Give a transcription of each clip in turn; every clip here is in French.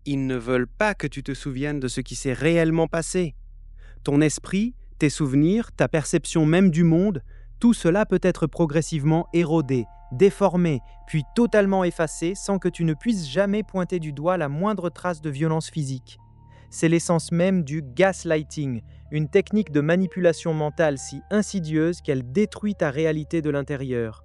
Ils ne veulent pas que tu te souviennes de ce qui s'est réellement passé. Ton esprit, tes souvenirs, ta perception même du monde, tout cela peut être progressivement érodé, déformé, puis totalement effacé sans que tu ne puisses jamais pointer du doigt la moindre trace de violence physique. C'est l'essence même du gaslighting, une technique de manipulation mentale si insidieuse qu'elle détruit ta réalité de l'intérieur.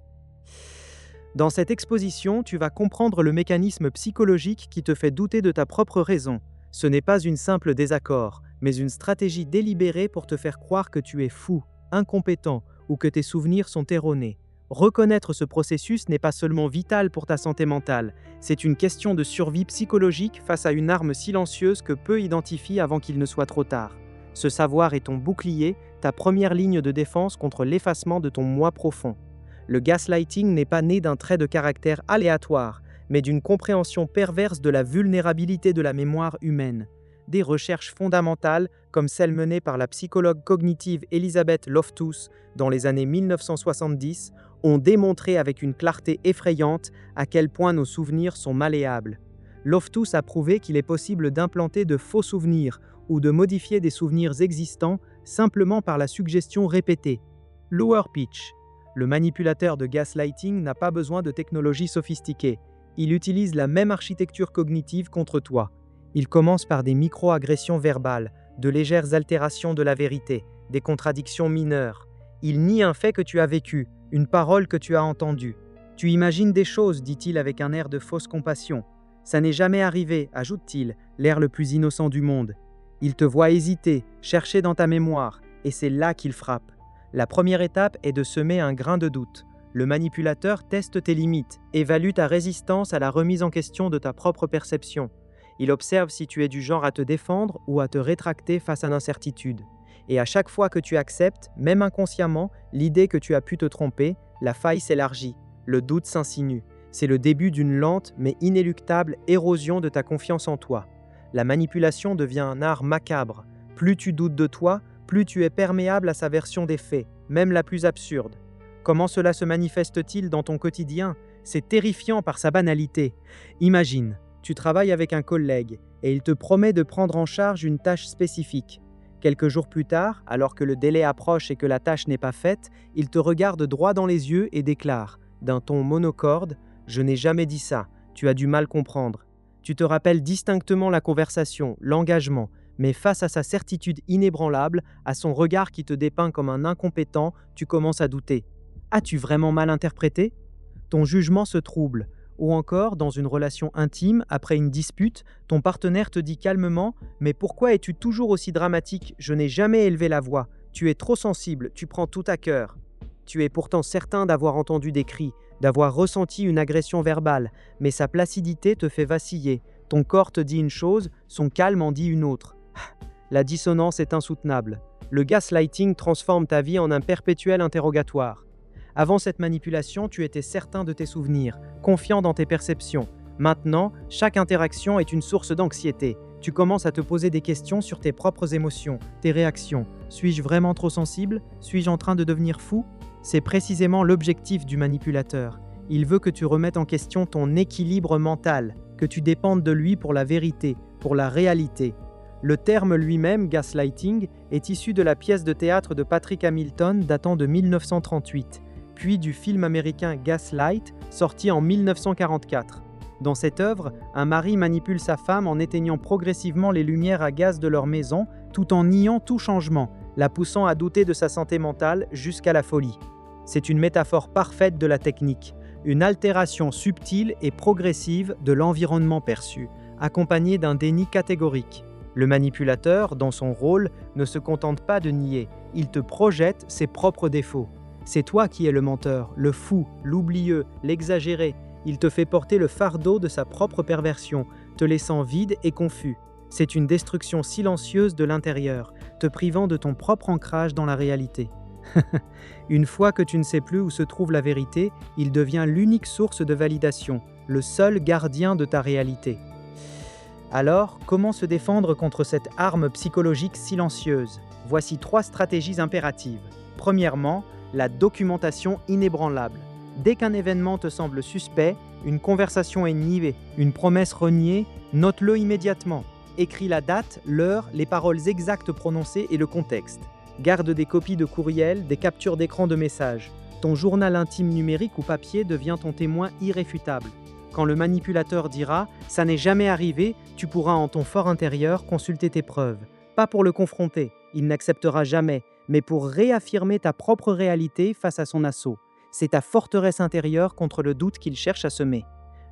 Dans cette exposition, tu vas comprendre le mécanisme psychologique qui te fait douter de ta propre raison. Ce n'est pas une simple désaccord, mais une stratégie délibérée pour te faire croire que tu es fou, incompétent ou que tes souvenirs sont erronés. Reconnaître ce processus n'est pas seulement vital pour ta santé mentale, c'est une question de survie psychologique face à une arme silencieuse que peu identifient avant qu'il ne soit trop tard. Ce savoir est ton bouclier, ta première ligne de défense contre l'effacement de ton moi profond. Le gaslighting n'est pas né d'un trait de caractère aléatoire, mais d'une compréhension perverse de la vulnérabilité de la mémoire humaine. Des recherches fondamentales, comme celles menées par la psychologue cognitive Elizabeth Loftus dans les années 1970, ont démontré avec une clarté effrayante à quel point nos souvenirs sont malléables. Loftus a prouvé qu'il est possible d'implanter de faux souvenirs ou de modifier des souvenirs existants simplement par la suggestion répétée. Lower pitch. Le manipulateur de gaslighting n'a pas besoin de technologies sophistiquées. Il utilise la même architecture cognitive contre toi. Il commence par des micro-agressions verbales, de légères altérations de la vérité, des contradictions mineures. Il nie un fait que tu as vécu, une parole que tu as entendue. Tu imagines des choses, dit-il avec un air de fausse compassion. Ça n'est jamais arrivé, ajoute-t-il, l'air le plus innocent du monde. Il te voit hésiter, chercher dans ta mémoire, et c'est là qu'il frappe. La première étape est de semer un grain de doute. Le manipulateur teste tes limites, évalue ta résistance à la remise en question de ta propre perception. Il observe si tu es du genre à te défendre ou à te rétracter face à l'incertitude. Et à chaque fois que tu acceptes, même inconsciemment, l'idée que tu as pu te tromper, la faille s'élargit, le doute s'insinue. C'est le début d'une lente mais inéluctable érosion de ta confiance en toi. La manipulation devient un art macabre. Plus tu doutes de toi, plus tu es perméable à sa version des faits, même la plus absurde. Comment cela se manifeste-t-il dans ton quotidien? C'est terrifiant par sa banalité. Imagine, tu travailles avec un collègue et il te promet de prendre en charge une tâche spécifique. Quelques jours plus tard, alors que le délai approche et que la tâche n'est pas faite, il te regarde droit dans les yeux et déclare, d'un ton monocorde, « Je n'ai jamais dit ça, tu as du mal comprendre ». Tu te rappelles distinctement la conversation, l'engagement, mais face à sa certitude inébranlable, à son regard qui te dépeint comme un incompétent, tu commences à douter. As-tu vraiment mal interprété? Ton jugement se trouble. Ou encore, dans une relation intime, après une dispute, ton partenaire te dit calmement « Mais pourquoi es-tu toujours aussi dramatique? Je n'ai jamais élevé la voix. Tu es trop sensible, tu prends tout à cœur. » Tu es pourtant certain d'avoir entendu des cris, d'avoir ressenti une agression verbale, mais sa placidité te fait vaciller. Ton corps te dit une chose, son calme en dit une autre. La dissonance est insoutenable. Le gaslighting transforme ta vie en un perpétuel interrogatoire. Avant cette manipulation, tu étais certain de tes souvenirs, confiant dans tes perceptions. Maintenant, chaque interaction est une source d'anxiété. Tu commences à te poser des questions sur tes propres émotions, tes réactions. Suis-je vraiment trop sensible? Suis-je en train de devenir fou? C'est précisément l'objectif du manipulateur. Il veut que tu remettes en question ton équilibre mental, que tu dépendes de lui pour la vérité, pour la réalité. Le terme lui-même, gaslighting, est issu de la pièce de théâtre de Patrick Hamilton datant de 1938, puis du film américain Gaslight, sorti en 1944. Dans cette œuvre, un mari manipule sa femme en éteignant progressivement les lumières à gaz de leur maison, tout en niant tout changement, la poussant à douter de sa santé mentale jusqu'à la folie. C'est une métaphore parfaite de la technique, une altération subtile et progressive de l'environnement perçu, accompagnée d'un déni catégorique. Le manipulateur, dans son rôle, ne se contente pas de nier, il te projette ses propres défauts. C'est toi qui es le menteur, le fou, l'oublieux, l'exagéré. Il te fait porter le fardeau de sa propre perversion, te laissant vide et confus. C'est une destruction silencieuse de l'intérieur, te privant de ton propre ancrage dans la réalité. Une fois que tu ne sais plus où se trouve la vérité, il devient l'unique source de validation, le seul gardien de ta réalité. Alors, comment se défendre contre cette arme psychologique silencieuse? Voici 3 stratégies impératives. Premièrement, la documentation inébranlable. Dès qu'un événement te semble suspect, une conversation est niée, une promesse reniée, note-le immédiatement. Écris la date, l'heure, les paroles exactes prononcées et le contexte. Garde des copies de courriels, des captures d'écran de messages. Ton journal intime numérique ou papier devient ton témoin irréfutable. Quand le manipulateur dira « ça n'est jamais arrivé », tu pourras en ton fort intérieur consulter tes preuves. Pas pour le confronter, il n'acceptera jamais, mais pour réaffirmer ta propre réalité face à son assaut. C'est ta forteresse intérieure contre le doute qu'il cherche à semer.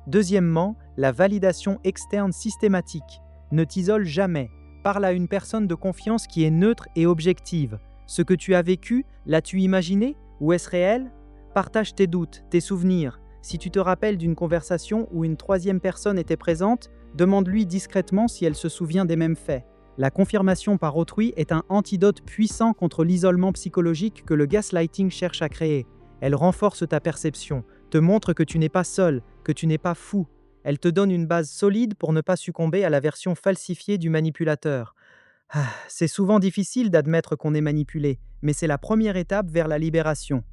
Deuxièmement, la validation externe systématique. Ne t'isole jamais. Parle à une personne de confiance qui est neutre et objective. Ce que tu as vécu, l'as-tu imaginé ou est-ce réel? Partage tes doutes, tes souvenirs. Si tu te rappelles d'une conversation où une troisième personne était présente, demande-lui discrètement si elle se souvient des mêmes faits. La confirmation par autrui est un antidote puissant contre l'isolement psychologique que le gaslighting cherche à créer. Elle renforce ta perception, te montre que tu n'es pas seul, que tu n'es pas fou. Elle te donne une base solide pour ne pas succomber à la version falsifiée du manipulateur. C'est souvent difficile d'admettre qu'on est manipulé, mais c'est la première étape vers la libération.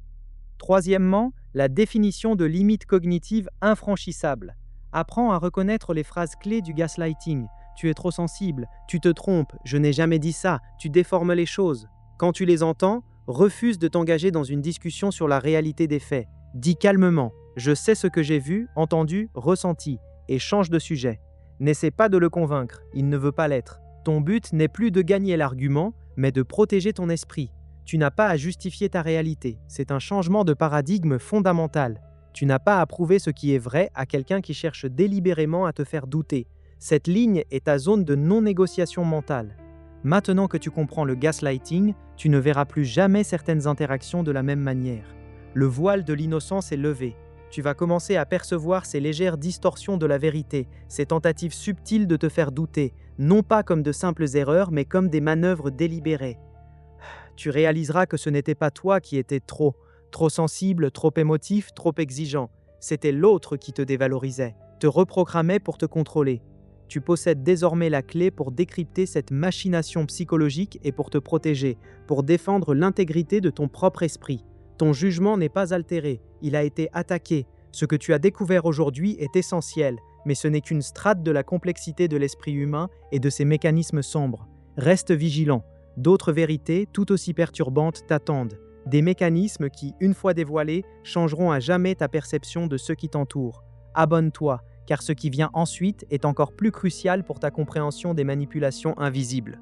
Troisièmement, la définition de limites cognitives infranchissables. Apprends à reconnaître les phrases clés du gaslighting. Tu es trop sensible, tu te trompes, je n'ai jamais dit ça, tu déformes les choses. Quand tu les entends, refuse de t'engager dans une discussion sur la réalité des faits. Dis calmement, je sais ce que j'ai vu, entendu, ressenti, et change de sujet. N'essaie pas de le convaincre, il ne veut pas l'être. Ton but n'est plus de gagner l'argument, mais de protéger ton esprit. Tu n'as pas à justifier ta réalité, c'est un changement de paradigme fondamental. Tu n'as pas à prouver ce qui est vrai à quelqu'un qui cherche délibérément à te faire douter. Cette ligne est ta zone de non-négociation mentale. Maintenant que tu comprends le gaslighting, tu ne verras plus jamais certaines interactions de la même manière. Le voile de l'innocence est levé. Tu vas commencer à percevoir ces légères distorsions de la vérité, ces tentatives subtiles de te faire douter, non pas comme de simples erreurs, mais comme des manœuvres délibérées. Tu réaliseras que ce n'était pas toi qui étais trop sensible, trop émotif, trop exigeant. C'était l'autre qui te dévalorisait, te reprogrammait pour te contrôler. Tu possèdes désormais la clé pour décrypter cette machination psychologique et pour te protéger, pour défendre l'intégrité de ton propre esprit. Ton jugement n'est pas altéré, il a été attaqué. Ce que tu as découvert aujourd'hui est essentiel, mais ce n'est qu'une strate de la complexité de l'esprit humain et de ses mécanismes sombres. Reste vigilant. D'autres vérités, tout aussi perturbantes, t'attendent. Des mécanismes qui, une fois dévoilés, changeront à jamais ta perception de ceux qui t'entourent. Abonne-toi, car ce qui vient ensuite est encore plus crucial pour ta compréhension des manipulations invisibles.